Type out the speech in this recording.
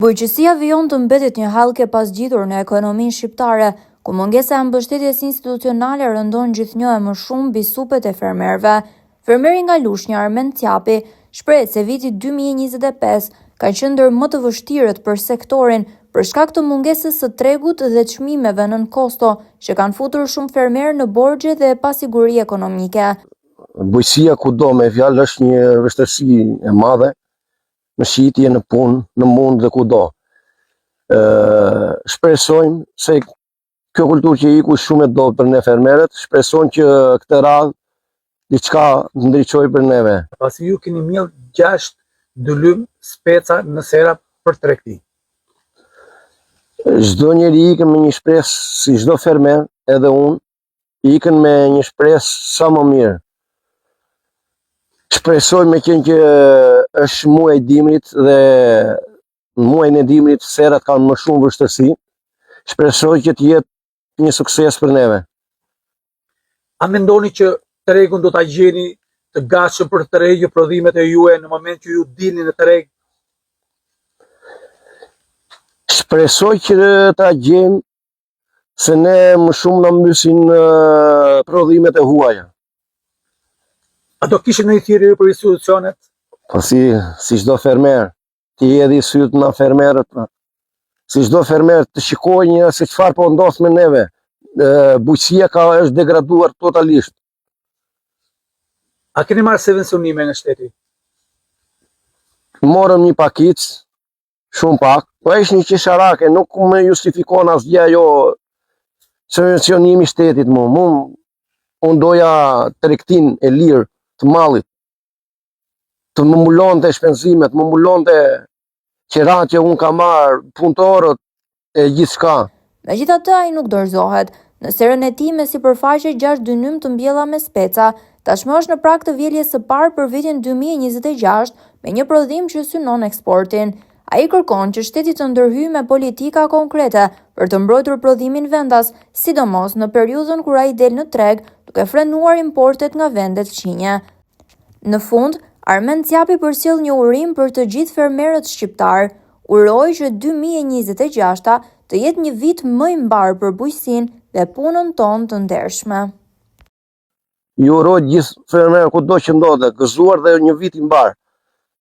Bujqësia vijon të mbetet një hallke pasgjitur në ekonominë shqiptare, ku mungesa e mbështetjes institucionale rëndon gjithnjë e më shumë mbi supet e fermerëve. Fermeri nga Lushnja, Armend Cjapi, shpreh se viti 2025 ka qenë ndër më të vështirët për sektorin për shkak të mungesës së tregut dhe çmimeve nën kosto, që kanë futur shumë fermerë në borxhe dhe pasiguri ekonomike. Bujqësia kudo me fjalë është një vështirësi e madhe në shitje, në punë, në mund dhe kudo. Shpresojmë se kjo kulturë që iku shumë e dobët për ne fermerët, shpresojmë që këtë radhë diçka ndriçoj për neve. Pasi ju keni mbjell 6 dylym speca në sera për tregti. Çdo njeri ikën me një shpresë, si çdo fermer, edhe unë, ikën me një shpresë sa më mirë. Shpresoj me qenë që është muaj dimrit dhe në muajin e dimrit serat kanë më shumë vështirësi. Shpresoj që të jetë një sukses për neve. A mendoni që tregun do ta gjeni të gatshëm për të tregë prodhimet e juaja në moment që ju dilni në treg? Shpresoj që ta gjejmë, se ne më shumë na mbysin prodhimet e huaja. A do kishte ndonjë thirrje për institucionet? Po si çdo fermer, ti hedhi syt na fermerët. Si çdo fermer të shikojnë se çfarë po ndodh me neve. Bujqësia është degraduar totalisht. A keni marrë subvencionime nga shteti? Morëm një pakicë, shumë pak, po është një qesharake, nuk më justifikon asgjë ajo subvencionimi i shtetit mu. Unë doja tregtin e lirë të mallit, të më mbulonte shpenzimet, më mbulonte qerat që unë kam marrë, punëtorët e gjithçka. Megjithatë, ai nuk dorëzohet. Në serën e tij me sipërfaqe 6 dynym të mbjella me speca, tashmë është në prag të vjeljes së parë për vitin 2026 me një prodhim që synon eksportin. Ai kërkon që shteti të ndërhyjë me politika konkrete për të mbrojtur prodhimin vendas, sidomos në periudhën kur ai del në treg, duke frenuar importet nga vendet fqinje. Në fund, Armend Cjapi përcjell një urim për të gjithë fermerët shqiptar. Uroj që 2026 të jetë një vit më i mbar për bujqësinë dhe punën tonë të ndershme. Ju uroj gjithë fermerët kudo që ndodhe, gëzuar dhe një vit i mbar.